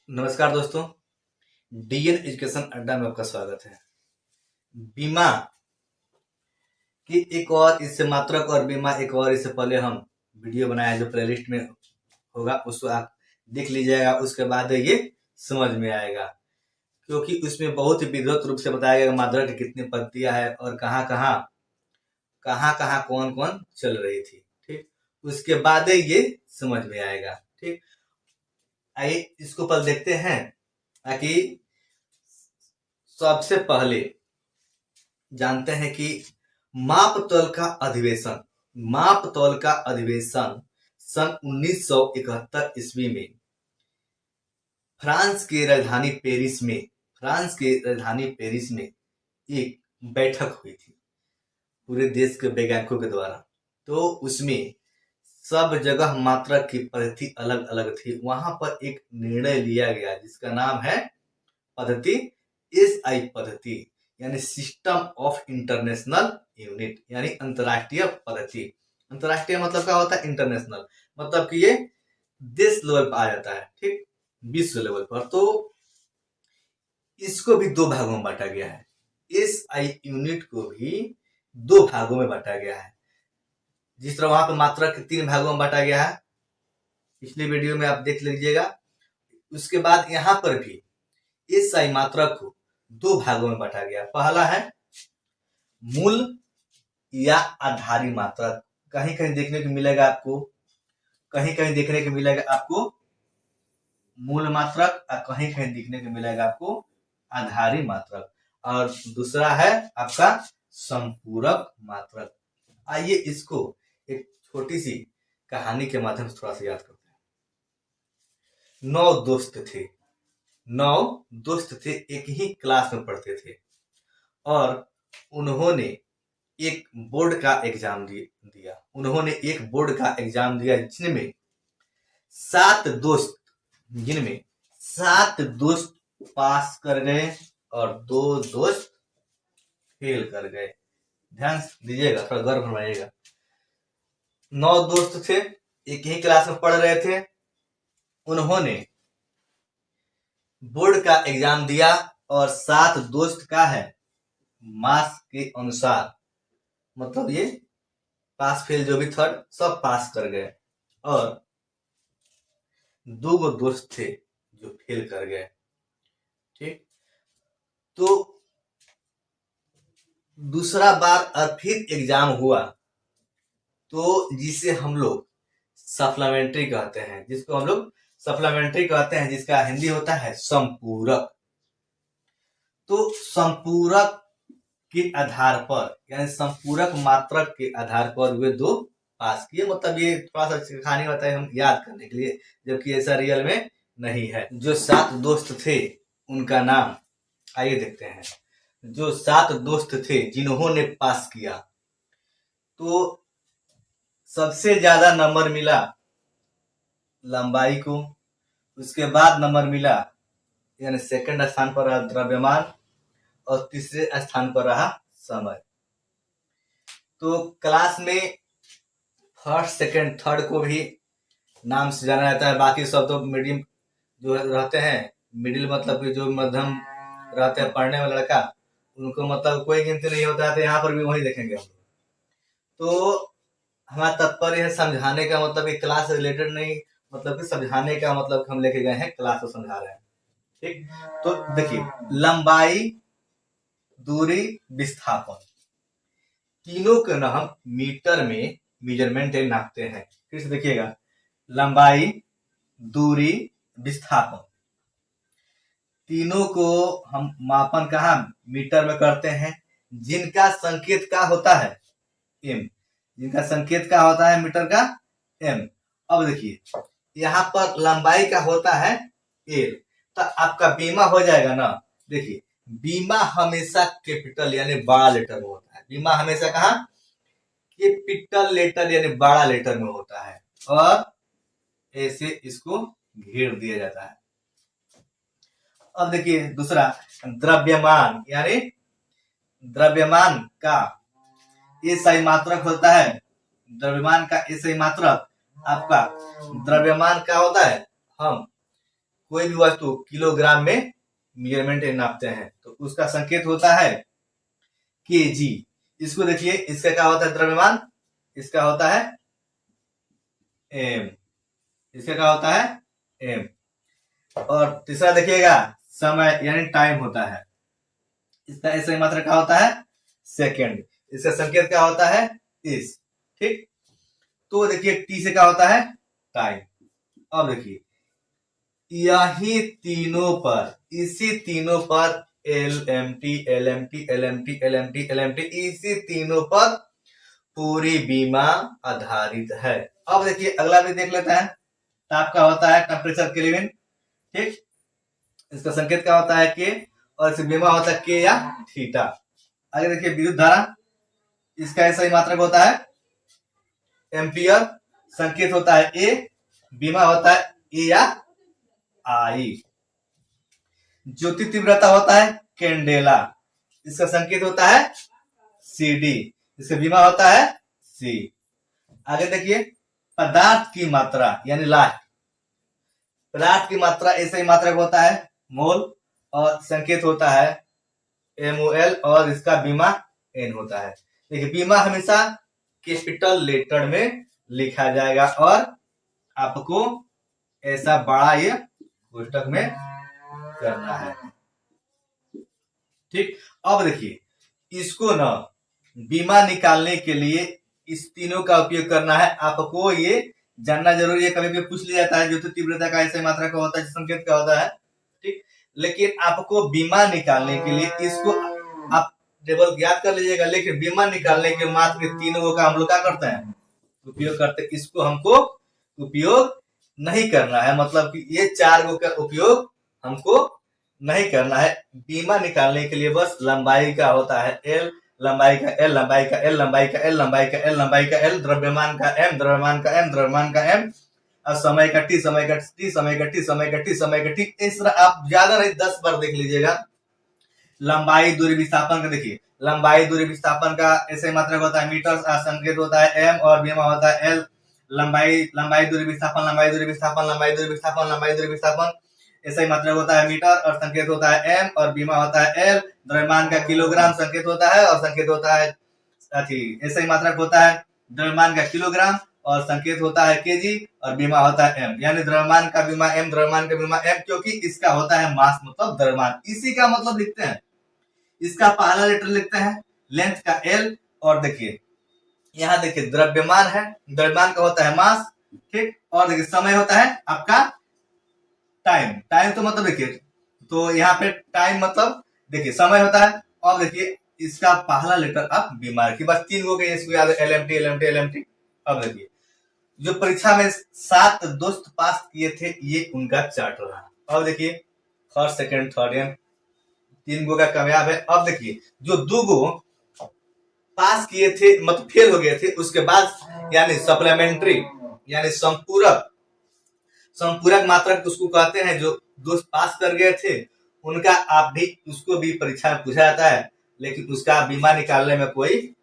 नमस्कार दोस्तों, DN education अड्डा में आपका स्वागत है। बीमा की एक और इससे मात्रक और बीमा एक और इससे पहले हम वीडियो बनाया जो प्लेलिस्ट में होगा, उसको आप देख लीजिएगा। उसके बाद ये समझ में आएगा, क्योंकि उसमें बहुत ही विधिवत रूप से बताया गया मात्रक की कितनी पत्तियां है और कहाँ कहाँ कौन कौन चल रही थी। ठीक, उसके बाद ये समझ में आएगा। ठीक, आइए इसको पहले देखते हैं। ताकि सबसे पहले जानते हैं कि माप तौल का अधिवेशन सन 1971 ईस्वी में फ्रांस के राजधानी पेरिस में एक बैठक हुई थी पूरे देश के वैज्ञानिकों के द्वारा। तो उसमें सब जगह मात्रक की पद्धति अलग अलग थी। वहां पर एक निर्णय लिया गया जिसका नाम है पद्धति SI पद्धति, यानी सिस्टम ऑफ इंटरनेशनल यूनिट, यानी अंतरराष्ट्रीय पद्धति। अंतरराष्ट्रीय मतलब क्या होता है? इंटरनेशनल मतलब कि ये देश लेवल पर आ जाता है। ठीक, विश्व लेवल पर। तो इसको भी दो भागों में बांटा गया है। SI यूनिट को भी दो भागों में बांटा गया है। जिस तरह वहां पर मात्रक 3 भागों में बांटा गया है, पिछले वीडियो में आप देख लीजिएगा। उसके बाद यहाँ पर भी SI मात्रक को दो भागों में बांटा गया। पहला है मूल या आधारी मात्रक। कहीं कहीं देखने को मिलेगा आपको, मूल मात्रक और कहीं कहीं देखने को मिलेगा आपको आधारी मात्रक। और दूसरा है आपका संपूरक मात्रक। आइए इसको एक छोटी सी कहानी के माध्यम से थोड़ा सा याद करते हैं। 9 दोस्त थे, एक ही क्लास में पढ़ते थे और उन्होंने एक बोर्ड का एग्जाम दिया जिनमें 7 दोस्त पास कर गए और 2 दोस्त फेल कर गए। ध्यान दीजिएगा, थोड़ा गौर फरमाइएगा। 9 दोस्त थे, एक ही क्लास में पढ़ रहे थे। उन्होंने बोर्ड का एग्जाम दिया और 7 दोस्त का है मार्क्स के अनुसार, मतलब ये पास फेल जो भी थर्ड सब पास कर गए और 2 दोस्त थे जो फेल कर गए। ठीक, तो दूसरा बार और फिर एग्जाम हुआ, तो जिसे हम लोग सप्लीमेंट्री कहते हैं, जिसका हिंदी होता है संपूरक। तो संपूरक के आधार पर, यानी संपूरक मात्रक के आधार पर वे 2 पास किए। मतलब ये थोड़ा सा कहानी होता है हम याद करने के लिए, जबकि ऐसा रियल में नहीं है। जो 7 दोस्त थे उनका नाम आइए देखते हैं। जो 7 दोस्त थे जिन्होंने पास किया, तो सबसे ज्यादा नंबर मिला लंबाई को, उसके बाद नंबर मिला यानी सेकंड स्थान पर रहा द्रव्यमान और तीसरे स्थान पर रहा समय। तो क्लास में फर्स्ट सेकंड थर्ड को भी नाम से जाना जाता है। बाकी सब तो मीडियम जो रहते हैं, मिडिल मतलब कि जो मध्यम रहते हैं पढ़ने में लड़का, उनको मतलब कोई गिनती नहीं होता है। तो यहाँ पर भी वही देखेंगे हम। तो हमारा तात्पर्य है समझाने का, मतलब कि क्लास से रिलेटेड नहीं, मतलब कि समझाने का मतलब हम लेके गए हैं, क्लास को समझा रहे हैं। ठीक, तो देखिए लंबाई, दूरी, विस्थापन तीनों के ना हम मीटर में मेजरमेंट नापते हैं। फिर से देखिएगा, लंबाई, दूरी, विस्थापन तीनों को हम मापन कहाँ मीटर में करते हैं, जिनका संकेत क्या होता है एम। मीटर का एम। अब देखिए यहाँ पर लंबाई का होता है एल, तो आपका बीमा हो जाएगा ना। देखिए बीमा हमेशा कैपिटल यानी बड़ा लेटर में होता है। बीमा हमेशा कहाँ कैपिटल लेटर यानी बड़ा लेटर में होता है और ऐसे इसको घेर दिया जाता है। अब देखिए दूसरा द्रव्यमान, यानी द्रव्यमान का SI मात्रक होता है। द्रव्यमान का SI मात्रक आपका द्रव्यमान क्या होता है, हम कोई भी वस्तु किलोग्राम में मेजरमेंट नापते हैं तो उसका संकेत होता है केजी। इसको देखिए, इसका क्या होता है द्रव्यमान, इसका होता है एम, इसका क्या होता है एम। और तीसरा देखिएगा समय यानी टाइम होता है, इसका ऐसे मात्रा क्या होता है सेकंड, इसका संकेत क्या होता है इस। ठीक, तो देखिए टी से क्या होता है टाइम। अब देखिए यही तीनों पर, इसी तीनों पर LMT LMT LMT LMT LMT इसी तीनों पर पूरी बीमा आधारित है। अब देखिए अगला भी देख लेते हैं, ताप का होता है टेम्परेचर केल्विन। ठीक, इसका संकेत क्या होता है के, और इसका बीमा होता है के या थीटा। आगे देखिए विद्युत धारा, इसका ऐसा ही मात्रक होता है एम्पियर, संकेत होता है ए, बीमा होता है ए या आई। ज्योति तीव्रता होता है कैंडेला, इसका संकेत होता है CD, इसका बीमा होता है C। आगे देखिए पदार्थ की मात्रा यानी लास्ट, पदार्थ की मात्रा ऐसे ही मात्रक होता है मोल, और संकेत होता है MOL, और इसका बीमा N होता है। देखिए बीमा हमेशा कैपिटल लेटर में लिखा जाएगा और आपको ऐसा बड़ा ये पुस्तक में करना है। ठीक, अब देखिए इसको ना बीमा निकालने के लिए इस तीनों का उपयोग करना है। आपको ये जानना जरूरी है, कभी भी पूछ लिया जाता है जो तो तीव्रता का ऐसे मात्रा का होता है, संकेत का होता है। ठीक, लेकिन आपको बीमा निकालने के लिए इसको आप टेबल याद कर लीजिएगा, लेकिन बीमा निकालने के मात्र तीनों का हम लोग क्या करते हैं उपयोग करते हैं, इसको हमको उपयोग नहीं करना है, मतलब कि ये चार गो का उपयोग हमको नहीं करना है। बीमा निकालने के लिए बस लंबाई का होता है L, लंबाई का L, लंबाई का L, लंबाई का L, लंबाई का L, लंबाई का L, द्रव्यमान का M, द्रव्यमान का M, द्रव्यमान का M, और समय का T, समय का T, समय का T, समय का T, समय का T। इस तरह आप ज्यादा नहीं 10 बार देख लीजिएगा। लंबाई दूरी विस्थापन का देखिए, लंबाई दूरी विस्थापन का ऐसे मात्रक होता है मीटर, संकेत होता है M, और बीमा होता है L। लंबाई दूरी विस्थापन, लंबाई दूरी विस्थापन, लंबाई दूरी विस्थापन, लंबाई दूरी विस्थापन ऐसा ही मात्रक होता है मीटर, और संकेत होता है M, और बीमा होता है L। द्रव्यमान का किलोग्राम संकेत होता है, और संकेत होता है ऐसा ही मात्रक होता है द्रव्यमान का किलोग्राम, और संकेत होता है केजी, और बीमा होता है M। यानी द्रव्यमान का बीमा M, द्रव्यमान का बीमा M, क्योंकि इसका होता है मास मतलब द्रव्यमान, इसी का मतलब लिखते हैं, इसका पहला लेटर लिखते हैं लेंथ का L। और देखिए यहाँ देखिए द्रव्यमान है, द्रव्यमान का होता है मास। ठीक, और देखिए समय होता है आपका टाइम, टाइम तो मतलब देखिए, तो यहाँ पे टाइम मतलब देखिए समय होता है। और देखिए इसका पहला लेटर आप बीमार की, बस 3 गो के इसको याद है LMT LMT LMT। अब देखिए जो परीक्षा में 7 दोस्त पास किए थे ये उनका चार्ट रहा। अब देखिए फर्स्ट सेकंड थर्ड एंड 3 गो का कामयाब है। अब देखिए जो 2 गो पास किए थे मतलब फेल हो गए थे, उसके बाद यानी सप्लीमेंट्री यानी संपूरक, संपूरक मात्रक उसको कहते हैं, जो दोस्त पास कर गए थे उनका आप भी उसको भी परीक्षा में पूछा जाता है, लेकिन उसका बीमा निकालने में कोई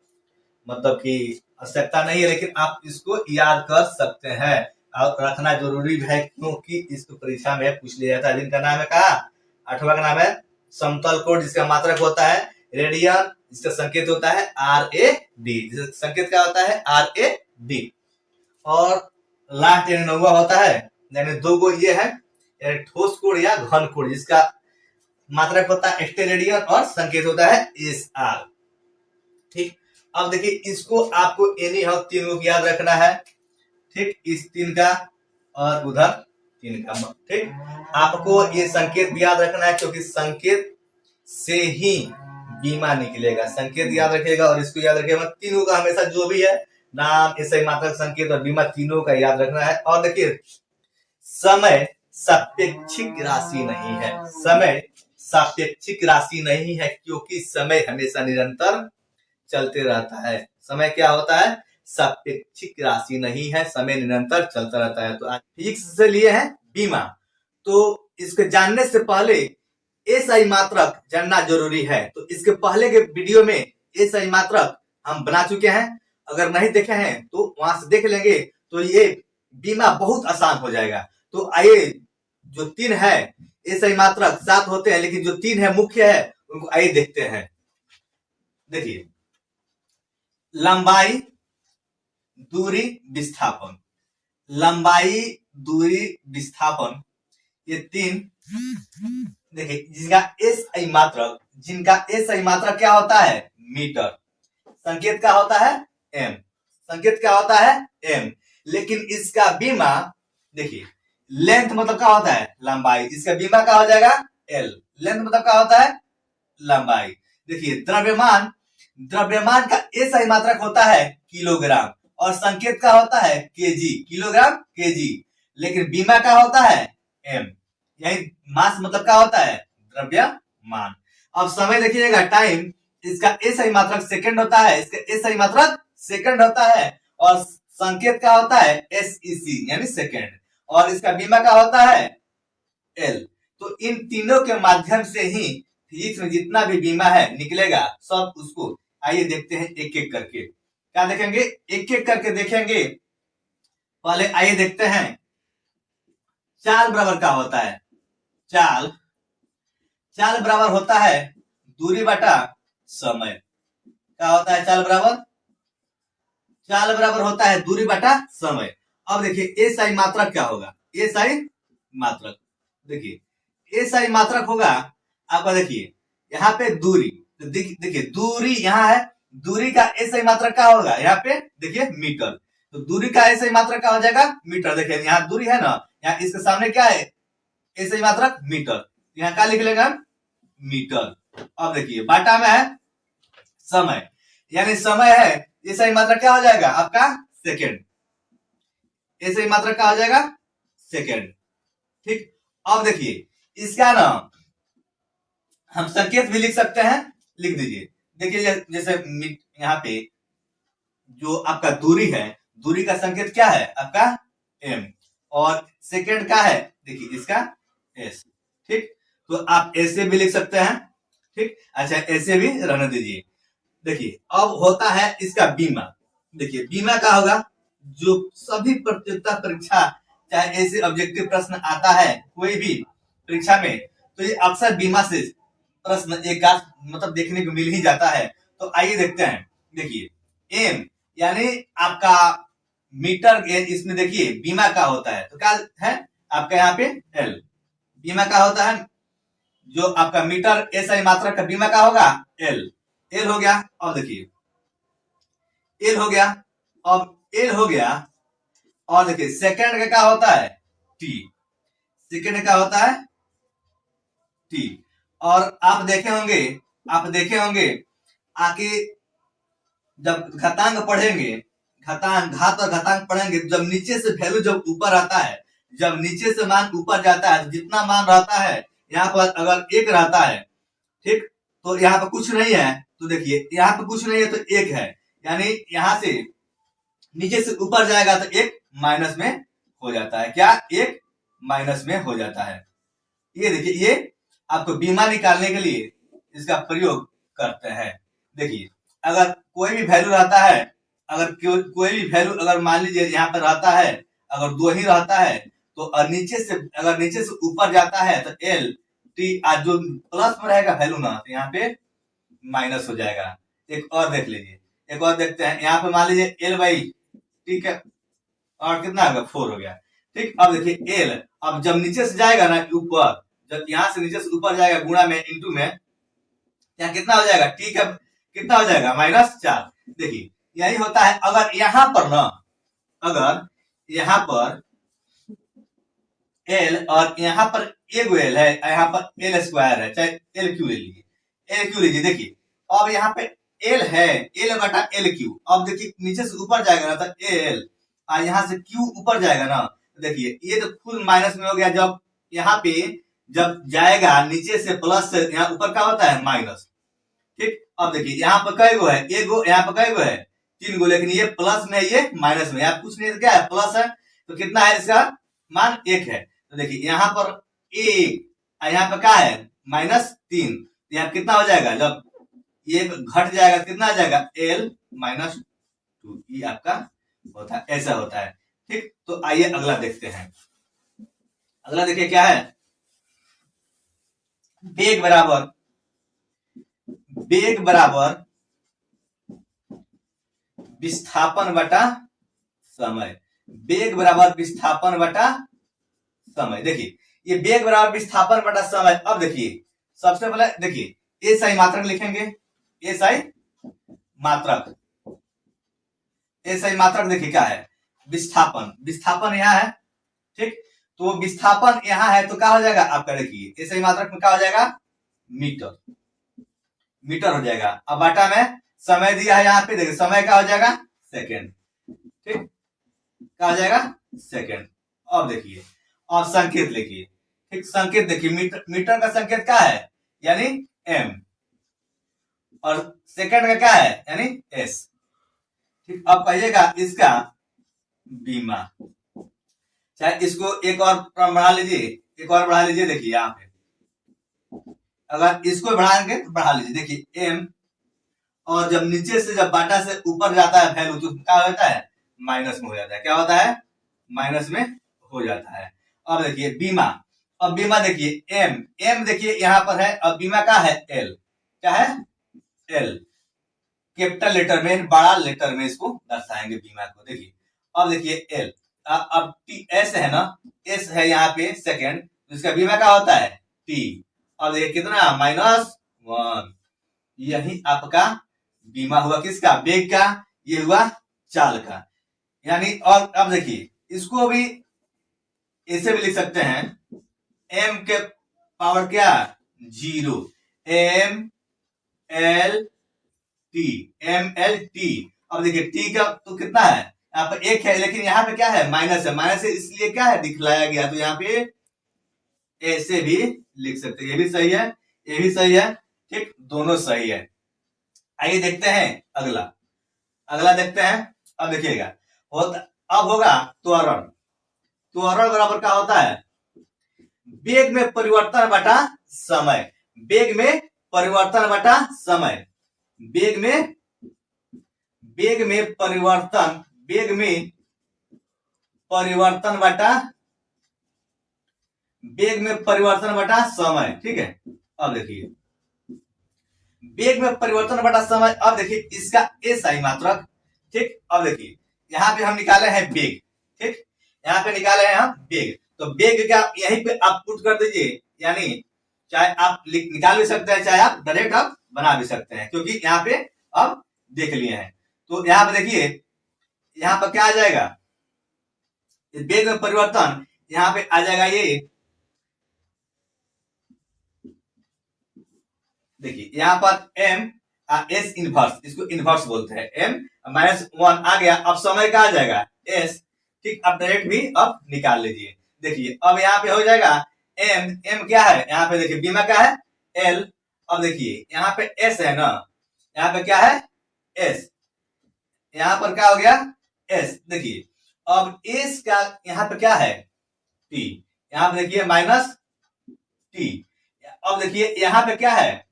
मतलब की आवश्यकता नहीं है, लेकिन आप इसको याद कर सकते हैं और रखना जरूरी है, क्योंकि इसको परीक्षा में पूछ लिया जाता है। जिनका नाम है कहा 8वां का नाम है समतल कोण, जिसका मात्रक होता है रेडियन, इसका संकेत होता है RAD, जिसका संकेत क्या होता है RAD। और लास्ट यानी 9वां होता है, यानी 2 गो ये है ठोस कोण या घन कोण, जिसका मात्रक होता है स्टेरेडियन, और संकेत होता है SR। ठीक, अब देखिए इसको आपको एनी हाउ 3 गो याद रखना है। ठीक, इस 3 का और उधर 3 का। ठीक, आपको ये संकेत भी याद रखना है, क्योंकि संकेत से ही बीमा निकलेगा, संकेत याद रखेगा और इसको याद रखेगा। तीनों का हमेशा जो भी है नाम, ऐसे मात्रक, संकेत और बीमा तीनों का याद रखना है। और देखिए समय सापेक्षिक राशि नहीं है, समय सापेक्षिक राशि नहीं है, क्योंकि समय हमेशा निरंतर चलते रहता है। समय क्या होता है सापेक्षिक राशि नहीं है, समय निरंतर चलता रहता है। तो आज फिजिक्स से लिए हैं बीमा, तो इसके जानने से पहले SI मात्रक जानना जरूरी है। तो इसके पहले के वीडियो में SI मात्रक हम बना चुके हैं, अगर नहीं देखे हैं तो वहां से देख लेंगे, तो ये बीमा बहुत आसान हो जाएगा। तो आइए जो 3 है ये सही मात्रक 7 होते हैं, लेकिन जो 3 है मुख्य है उनको आइए देखते हैं। देखिए, लंबाई, दूरी, विस्थापन। लंबाई, दूरी, विस्थापन, ये 3 देखिए जिनका एस आई मात्रक क्या होता है, मीटर। संकेत क्या होता है, एम। संकेत क्या होता है, एम। लेकिन इसका बीमा देखिए, लेंथ मतलब क्या होता है, लंबाई। इसका बीमा क्या हो जाएगा, एल। लेंथ मतलब क्या होता है, लंबाई। देखिए, द्रव्यमान का एसआई मात्रक होता है किलोग्राम, और संकेत का होता है केजी, किलोग्राम केजी। लेकिन बीमा का होता है एम। यही मास मतलब क्या होता है, द्रव्यमान। अब समय देखिएगा, टाइम, इसका एसआई मात्रक सेकंड होता है, इसका एसआई मात्रक सेकंड होता है, और संकेत का होता है एसईसी यानी सेकंड, और इसका बीमा का होता है एल। तो इन तीनों के माध्यम से ही फिजिक्स में जितना भी बीमा है निकलेगा सब। उसको आइए देखते हैं एक एक करके। क्या देखेंगे, एक एक करके देखेंगे। पहले आइए देखते हैं, चाल बराबर क्या होता है। चाल बराबर होता है दूरी बटा समय। क्या होता है चाल बराबर होता है दूरी बटा समय। अब देखिए एसआई मात्रक क्या होगा, एसआई मात्रक देखिए, एसआई मात्रक होगा आपका। देखिए यहाँ पे दूरी, तो देखिए दूरी यहाँ है, दूरी का एसआई मात्रक क्या होगा, यहाँ पे देखिए मीटर। तो दूरी का एसआई मात्रक क्या हो जाएगा, मीटर। देखिए यहाँ दूरी है ना, यहाँ इसके सामने क्या है, एसआई मात्रक मीटर। यहाँ क्या लिख लेगा, मीटर। अब देखिए बाटा में है समय, यानी समय है, एसआई मात्रक क्या हो जाएगा आपका, सेकेंड। एसआई मात्रक क्या हो जाएगा, सेकेंड। ठीक। अब देखिए इसका ना हम संकेत भी लिख सकते हैं, लिख दीजिए। देखिए जैसे यहाँ पे जो आपका दूरी है, दूरी का संकेत क्या है आपका एम, और सेकेंड का है देखिए इसका एस। ठीक, तो आप ऐसे भी लिख सकते हैं। ठीक, अच्छा ऐसे भी रहने दीजिए। देखिए अब होता है इसका बीमा। देखिए बीमा क्या होगा, जो सभी प्रतियोगिता परीक्षा, चाहे ऐसे ऑब्जेक्टिव प्रश्न आता है कोई भी परीक्षा में, तो ये अक्सर बीमा से प्रश्न एक मतलब देखने को मिल ही जाता है। तो आइए देखते हैं। देखिए एम यानी आपका मीटर गेज, इसमें देखिए बीमा का होता है, तो क्या है आपका यहाँ पे एल। बीमा का होता है जो आपका मीटर एसआई मात्रक का बीमा का होगा एल। एल हो गया। अब देखिए एल हो गया, अब एल हो गया। और देखिए सेकंड का क्या होता है, टी। सेकंड का होता है टी। और आप देखे होंगे आके जब घातांक पढ़ेंगे, घात और घातांक पढ़ेंगे, जब नीचे से वैल्यू जब ऊपर आता है, जब नीचे से मान ऊपर जाता है, तो जितना मान रहता है यहाँ पर अगर एक रहता है, ठीक, तो यहाँ पर कुछ नहीं है, तो देखिए यहाँ पर कुछ नहीं है तो एक है, यानी यहाँ से नीचे से ऊपर जाएगा तो एक माइनस में हो जाता है। क्या, एक माइनस में हो जाता है। ये देखिए, ये आपको बीमा निकालने के लिए इसका प्रयोग करते हैं। देखिए अगर कोई भी वैल्यू रहता है, अगर कोई भी वैल्यू अगर मान लीजिए यहाँ पर रहता है, अगर 2 ही रहता है, तो अगर नीचे से ऊपर जाता है तो एल टी, आज जो प्लस में रहेगा वैल्यू ना, तो यहाँ पे माइनस हो जाएगा। एक और देख लीजिए, एक और देखते हैं। यहाँ पे मान लीजिए एल बाई, ठीक है, और कितना होगा 4 हो गया। ठीक, अब देखिए एल, अब जब नीचे से जाएगा ना ऊपर, जब यहाँ से नीचे से ऊपर जाएगा गुणा में इंटू में, यहाँ कितना हो जाएगा, ठीक है, कितना हो जाएगा -4। देखिए यही होता है। अगर यहाँ पर ना, अगर यहाँ पर एल और यहाँ पर एगो एल है, यहाँ पर एल स्क्वायर है, चाहे एल क्यू ले लीजिए, एल क्यू लीजिए। देखिए अब यहाँ पे एल है, एल बटा एल क्यू। अब देखिए नीचे से ऊपर जाएगा ना तो एल, और यहाँ से क्यू ऊपर जाएगा ना, देखिए ये तो फुल माइनस में हो गया। जब यहाँ पे जब जाएगा नीचे से प्लस से, यहाँ ऊपर क्या होता है माइनस। ठीक, अब देखिए यहाँ पर कई गो है, एगो, यहाँ पर कई गो है 3 गो, लेकिन ये प्लस में, ये माइनस में, यहाँ कुछ नहीं, क्या है प्लस है, तो कितना है इसका मान 1 है। तो देखिए यहाँ पर 1, यहाँ पर क्या है -3, यहाँ कितना हो जाएगा, जब ये घट जाएगा कितना आ जाएगा एल -2। ये आपका होता है, ऐसा होता है। ठीक, तो आइए अगला देखते हैं। अगला देखिए क्या है, बेग बराबर विस्थापन बटा समय। बेग बराबर विस्थापन बटा समय। देखिए ये बेग बराबर विस्थापन बटा समय। अब देखिए सबसे पहले देखिए एसआई मात्रक लिखेंगे, एसआई मात्रक। एसआई मात्रक देखिए क्या है, विस्थापन। विस्थापन यहाँ है, ठीक, तो विस्थापन यहाँ है तो क्या हो जाएगा आपका, देखिए एसआई मात्रक में क्या हो जाएगा, मीटर, मीटर हो जाएगा। अब बाटा में समय दिया है यहाँ पे, देखिए समय क्या हो जाएगा, सेकेंड, ठीक, क्या हो जाएगा, सेकेंड। अब देखिए अब संकेत लिखिए, ठीक, संकेत देखिए मीटर का संकेत क्या है, यानी एम, और सेकेंड का क्या है, यानी एस, ठीक। अब कहिएगा इसका बीमा, चाहे इसको एक और बढ़ा लीजिए, एक और बढ़ा लीजिए, देखिए यहाँ पे अगर इसको बढ़ाएंगे तो बढ़ा लीजिए, देखिए एम, और जब नीचे से जब बाटा से ऊपर जाता है वैल्यू तो क्या होता है, माइनस में हो जाता है। क्या होता है, माइनस में हो जाता है। अब देखिए बीमा, अब बीमा देखिए एम, एम देखिए यहां पर है, अब बीमा का है एल, क्या है, एल, कैपिटल लेटर में, बड़ा लेटर में इसको दर्शाएंगे बीमा को। देखिए अब देखिए एल, अब टी एस है ना, एस है यहाँ पे सेकेंड, तो इसका बीमा क्या होता है, टी। अब देखिए कितना, -1, यही आपका बीमा हुआ किसका, बेग का, ये हुआ चाल का। यानी और अब देखिए इसको भी ऐसे भी लिख सकते हैं, एम के पावर क्या, 0, M L T, M L T. अब देखिए टी का तो कितना है, यहाँ पर 1 है, लेकिन यहाँ पे क्या है, माइनस है, माइनस है इसलिए क्या है, दिखलाया गया, तो यहाँ पे ऐसे भी लिख सकते हैं, ये भी सही है, ये भी सही है, ठीक, दोनों सही है। आइए देखते हैं अगला, अगला देखते हैं। अब देखिएगा अब होगा त्वरण। त्वरण बराबर क्या होता है, वेग में परिवर्तन बटा समय। वेग में परिवर्तन बटा समय। वेग में परिवर्तन, वेग में परिवर्तन बटा, वेग में परिवर्तन बटा समय, ठीक है। अब देखिए वेग में परिवर्तन बटा समय। अब देखिए इसका एसआई मात्रक, ठीक। अब देखिए यहाँ पे हम निकाले हैं वेग, ठीक, यहाँ पे निकाले हैं हम वेग, तो वेग का यहीं पे आप पुट कर दीजिए, यानी चाहे आप निकाल भी सकते हैं, चाहे आप डायरेक्ट आप बना भी सकते हैं, क्योंकि यहाँ पे अब देख लिए हैं। तो यहाँ पे देखिए यहाँ पर क्या आ जाएगा, वेग में परिवर्तन यहाँ पे आ जाएगा, ये देखिए यहाँ पर एम एस इनवर्स, इसको इनवर्स बोलते हैं, एम -1 आ गया। अब समय का आ जाएगा एस, ठीक, अब डायरेक्ट भी अब निकाल लीजिए। देखिए अब यहाँ पे हो जाएगा एम, एम क्या है यहाँ पे, देखिए बीमा क्या है, एल। अब देखिए यहाँ पे एस है ना, यहाँ पे क्या है, एस, यहाँ पर क्या हो गया, एस। देखिए अब एस का यहाँ पे क्या है, टी, यहाँ पे देखिए माइनस टी। अब देखिए यहाँ पे क्या है,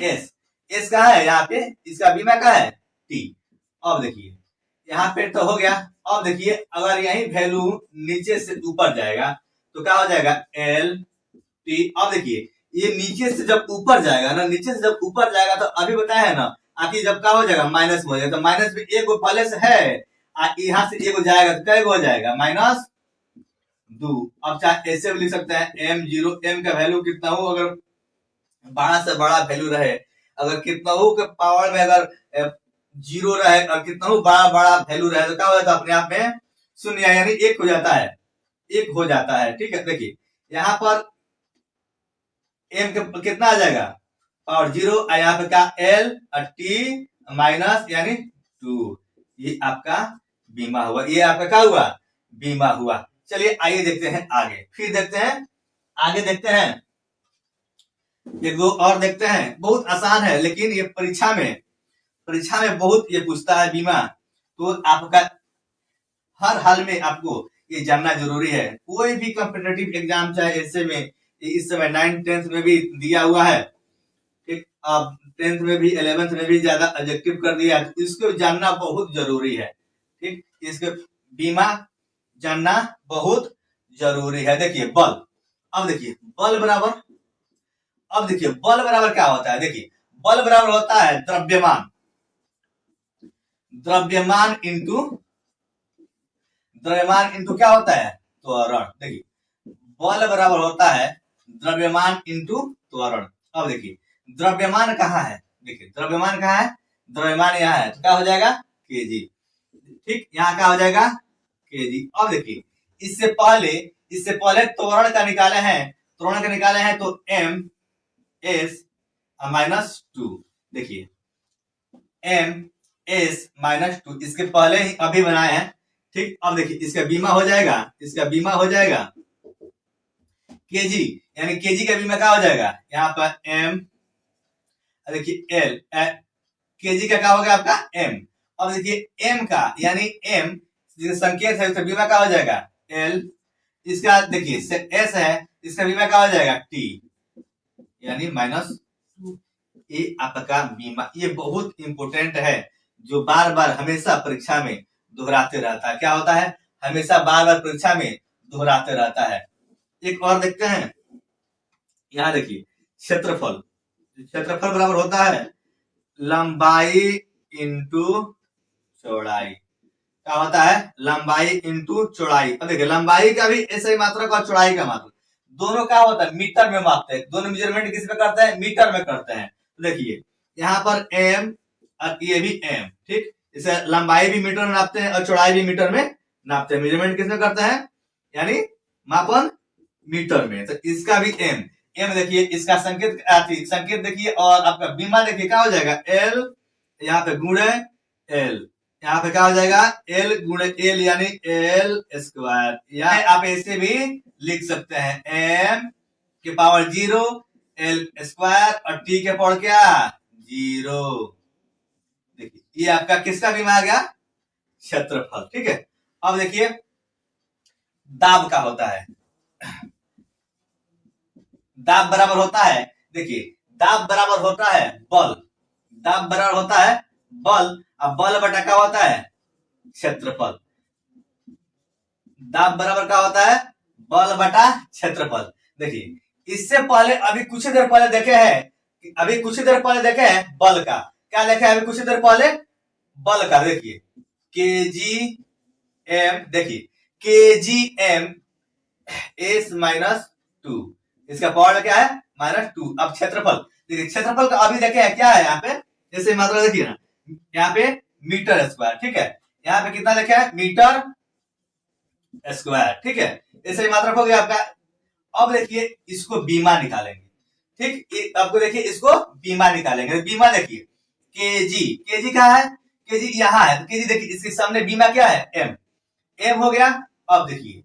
एस, एस का है यहाँ पे, इसका बीमा का है टी। अब देखिए यहाँ पे तो हो गया। अब देखिए अगर यही वैल्यू नीचे से ऊपर जाएगा तो क्या हो जाएगा, एल टी। अब देखिए ये नीचे से जब ऊपर जाएगा ना, नीचे से जब ऊपर जाएगा तो अभी बताया है ना, आखिर जब क्या हो जाएगा, माइनस में हो जाएगा, तो माइनस में एक पहले से है, यहाँ से एक जाएगा तो क्या हो जाएगा, -2। अब चाहे ऐसे भी लिख सकते हैं, m0, m का वैल्यू कितना हो, अगर बड़ा से बड़ा वैल्यू रहे, अगर कितना हो के पावर में अगर 0 रहे और कितना हो बड़ा बड़ा वैल्यू रहे तो क्या हो जाता है, अपने आप में शून्य, यानी 1 हो जाता है, 1 हो जाता है, ठीक है। देखिए यहाँ पर m के कितना आ जाएगा, पावर 0, और यहाँ पे क्या, l और t माइनस यानी 2। ये आपका बीमा हुआ, ये आपका क्या हुआ, बीमा हुआ। चलिए आइए देखते हैं आगे, फिर देखते हैं आगे, देखते हैं एक दो और देखते हैं। बहुत आसान है, लेकिन ये परीक्षा में बहुत ये पूछता है बीमा, तो आपका हर हाल में आपको ये जानना जरूरी है। कोई भी कॉम्पिटिटिव एग्जाम चाहे ऐसे में, इस समय 9th 10th में भी दिया हुआ है, ठीक, अब 10th में भी 11th में भी ज्यादा ऑब्जेक्टिव कर दिया है, तो इसको जानना बहुत जरूरी है, ठीक। इसके बीमा जानना बहुत जरूरी है। देखिए बल, अब देखिए बल बराबर, अब देखिए बल बराबर क्या होता है, देखिए बल बराबर होता है द्रव्यमान, द्रव्यमान इंटू, द्रव्यमान इंटू क्या होता है, त्वरण। देखिए बल बराबर होता है द्रव्यमान इंटू त्वरण। अब देखिए द्रव्यमान कहाँ है, देखिए द्रव्यमान कहाँ है, द्रव्यमान यहाँ है, तो क्या हो जाएगा केजी, ठीक, यहाँ क्या हो जाएगा केजी। अब देखिए इससे पहले त्वरण का निकाले हैं, त्वरण का निकाले हैं तो एम एस माइनस टू, देखिए एम एस माइनस टू, इसके पहले ही अभी बनाए हैं, ठीक। अब देखिए इसका बीमा हो जाएगा, इसका बीमा हो जाएगा केजी, यानी केजी का बीमा क्या हो जाएगा, यहाँ पर एम, देखिए एल, केजी का क्या हो गया आपका एम। अब देखिए एम का यानी एम संकेत है, उसका बीमा क्या हो जाएगा एल, इसका देखिए एस है, इसका बीमा क्या हो जाएगा टी, यानी माइनस। ये आपका बीमा, ये बहुत इंपोर्टेंट है, जो बार बार हमेशा परीक्षा में दोहराते रहता है। क्या होता है, हमेशा बार बार परीक्षा में दोहराते रहता है। एक और देखते हैं, यहाँ देखिए क्षेत्रफल, क्षेत्रफल बराबर होता है लंबाई इंटू चौड़ाई, क्या होता है लंबाई इंटू चौड़ाई। अब देखिए लंबाई का भी ऐसे ही मात्रक और चौड़ाई का मात्रक दोनों क्या होता है मीटर में मापते हैं, दोनों मेजरमेंट किस में करते हैं, मीटर में करते हैं। तो देखिए यहाँ पर एम और ये भी एम, ठीक, इसे लंबाई भी मीटर में नापते हैं और चौड़ाई भी मीटर में नापते हैं, मेजरमेंट किस में करते हैं, यानी मापन मीटर में। तो इसका भी एम, एम देखिए इसका संकेत देखिए, और आपका बीमा देखिए क्या हो जाएगा एल, यहाँ पे गुणे एल, यहाँ पे क्या हो जाएगा एल गुणे एल, यानी एल स्क्वायर, या आप ऐसे भी लिख सकते हैं एम के पावर 0 एल स्क्वायर और टी के पावर क्या 0। देखिए ये आपका किसका बीमा आ गया, क्षेत्रफल, ठीक है। अब देखिए दाब का होता है, दाब बराबर होता है, देखिए दाब बराबर होता है बल, दाब बराबर होता है बल, अब बल बटा क्या होता है क्षेत्रफल, दाब बराबर क्या होता है बल बटा क्षेत्रफल। देखिए इससे पहले अभी कुछ देर पहले देखे हैं, अभी कुछ देर पहले देखे हैं बल का, क्या देखे हैं अभी कुछ देर पहले बल का, देखिए के जी एम, देखिए K G M S minus two, इसका पावर क्या है -2। अब क्षेत्रफल, देखिए क्षेत्रफल का अभी देखे हैं क्या है यहाँ पे, जैसे मात्रा देखिए ना, यहाँ पे मीटर स्क्वायर, ठीक है, यहाँ पे कितना लिखा है मीटर स्क्वायर, ठीक है, ऐसे ही मात्रक हो गया आपका। अब देखिए इसको बीमा निकालेंगे, ठीक, आपको देखिए इसको बीमा निकालेंगे, बीमा देखिए केजी, केजी कहाँ है, केजी यहाँ है, तो केजी देखिए इसके सामने बीमा क्या है एम, एम हो गया। अब देखिए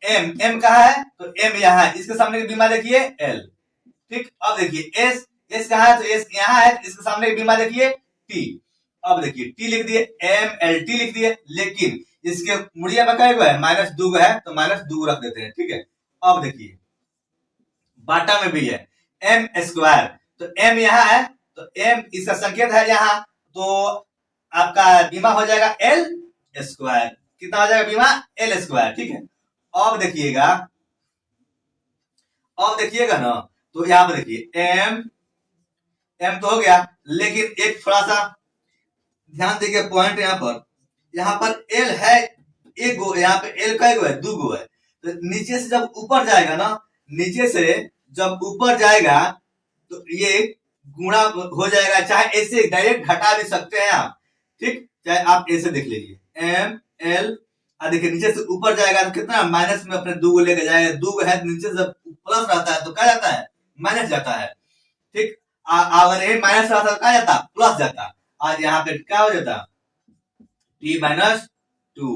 एम, एम कहाँ है तो एम यहाँ है, इसके सामने बीमा देखिए एल, ठीक। अब देखिए एस, एस कहाँ है तो एस यहाँ है, इसके सामने बीमा देखिए टी। अब देखिए टी लिख दिए, एम एल टी लिख दिए, लेकिन इसके मुड़िया में क्या है -2 है, तो -2 रख देते हैं, ठीक है। अब देखिए बाटा में भी है एम स्क्वायर, तो एम यहाँ है, तो एम इसका संकेत है यहाँ, तो आपका बीमा हो जाएगा एल स्क्वायर, कितना हो जाएगा बीमा एल स्क्वायर, ठीक है। अब देखिएगा, अब देखिएगा ना, तो यहाँ पे देखिए एम, एम तो हो गया, लेकिन एक थोड़ा सा ध्यान देखिए पॉइंट यहाँ पर एल है एक गो, यहाँ पे एल का है 2 गो है, तो नीचे से जब ऊपर जाएगा ना, नीचे से जब ऊपर जाएगा तो ये गुणा हो जाएगा, चाहे ऐसे डायरेक्ट घटा भी सकते हैं आप, ठीक, चाहे आप ऐसे देख लीजिए एम एल, देखिए नीचे से ऊपर जाएगा तो कितना माइनस में अपने 2 गो लेके जाएगा, 2 गो है नीचे से प्लस रहता है तो क्या जाता है माइनस जाता है, ठीक, अगर ये माइनस रहता तो क्या जाता प्लस जाता, आज यहाँ पे क्या हो जाता t -2,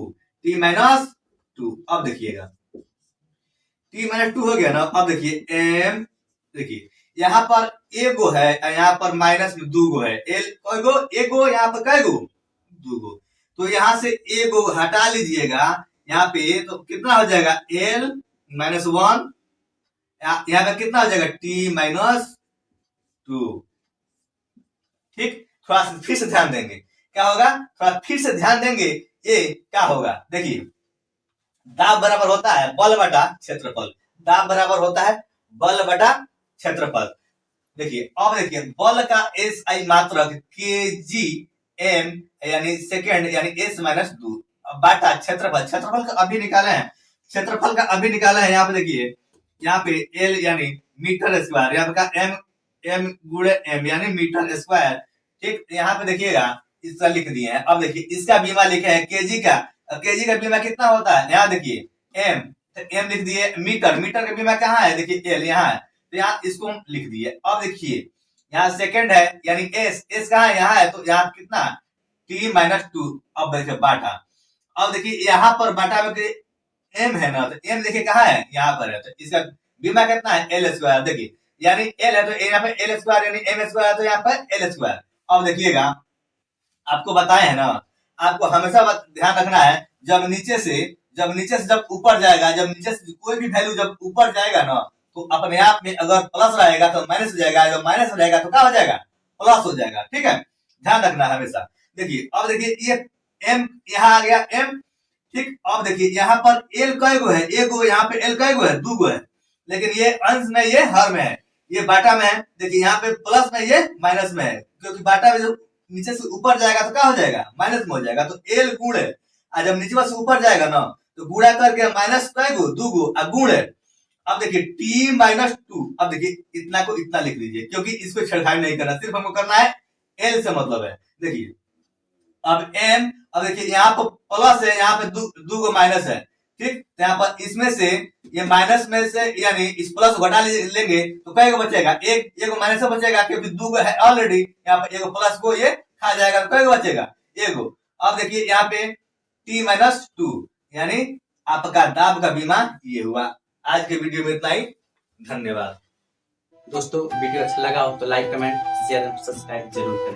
t -2। अब देखिएगा t -2 हो गया ना, अब देखिए एम, देखिए यहाँ पर एक गो है, यहाँ पर माइनस में 2 गो है, एल कई गो एक गो, यहाँ पर कई गो 2 गो, तो यहाँ से एक गो हटा लीजिएगा यहाँ पे, तो कितना हो जाएगा एल -1, यहाँ पे कितना हो जाएगा t -2, ठीक। थोड़ा सा फिर से ध्यान देंगे, क्या होगा थोड़ा फिर से ध्यान देंगे, ये क्या होगा देखिए दाब बराबर होता है बल बटा क्षेत्रफल, दाब बराबर होता है बल बटा क्षेत्रफल। देखिए अब देखिए बल का SI मात्रक kg m यानी सेकेंड यानी s माइनस 2 बाटा क्षेत्रफल, क्षेत्रफल का अभी निकाले हैं, क्षेत्रफल का अभी निकाला है। यहाँ पे देखिए यहाँ पे L यानी मीटर स्क्वायर, यहाँ पे का m गुणे m यानी मीटर स्क्वायर। ठीक, यहाँ पे देखिएगा इसका लिख दिए हैं। अब देखिए इसका बीमा लिखे हैं केजी का बीमा कितना होता है, यहाँ देखिए m, तो m लिख दिए, मीटर का बीमा कहाँ है, देखिए L यहाँ है, तो यहाँ इसको हम लिख दिए। अब देखिए यहाँ सेकंड है यानी s कहाँ है, यहाँ है, तो यहाँ कितना t माइनस 2। अब देखिए बाटा, अब देखिए यहाँ पर बाटा में m है ना, तो m देखिए कहाँ है, यहाँ पर है, तो इसका बीमा कितना है L स्क्वायर। देखिए यानी L है तो यहाँ पे L स्क्वायर यानी m स्क्वायर, तो यहाँ पर L स्क्वायर। अब देखिएगा आपको बताए है ना, आपको हमेशा ध्यान रखना है जब नीचे से जब ऊपर जाएगा, जब नीचे से कोई भी वैल्यू जब ऊपर जाएगा ना, तो अपने आप में अगर प्लस रहेगा तो माइनस हो जाएगा, जब माइनस हो जाएगा तो क्या हो जाएगा, प्लस हो जाएगा। ठीक है, ध्यान रखना है हमेशा। देखिए अब देखिए ये m यहाँ आ गया m। ठीक, अब देखिए यहाँ पर l कई गो है, एक गो, यहाँ पे l कई गो है, 2 गो है, लेकिन ये अंश में ये हर में है, ये बाटा में है। देखिए यहाँ पे प्लस में ये माइनस में है, क्योंकि बाटा में जो नीचे से ऊपर जाएगा तो क्या हो जाएगा, माइनस में हो जाएगा, तो l गुण है। और जब नीचे से ऊपर जाएगा ना तो गुणा करके माइनस कई गो, 2 गो, और गुण है। अब देखिए t माइनस 2, अब देखिए इतना को इतना लिख लीजिए, क्योंकि इसको छेड़खानी नहीं करना, सिर्फ हमको करना है l से मतलब है। देखिए अब m, अब देखिए यहाँ पर प्लस है, यहाँ पे 2 गो माइनस है। ठीक, तो यहाँ पर इसमें से ये माइनस में से यानी इस प्लस को घटा लेंगे तो कई गो बचेगा, एक माइनस से बचेगा, क्योंकि 2 गो है ऑलरेडी, यहाँ पर एक प्लस को ये खा जाएगा, तो कई गो बचेगा, एक गो। अब देखिए यहाँ पे t माइनस 2 यानी आपका दाब का बीमा ये हुआ। आज के वीडियो में इतना ही, धन्यवाद। दोस्तों वीडियो अच्छा लगा हो तो लाइक, कमेंट, शेयर, सब्सक्राइब जरूर करें।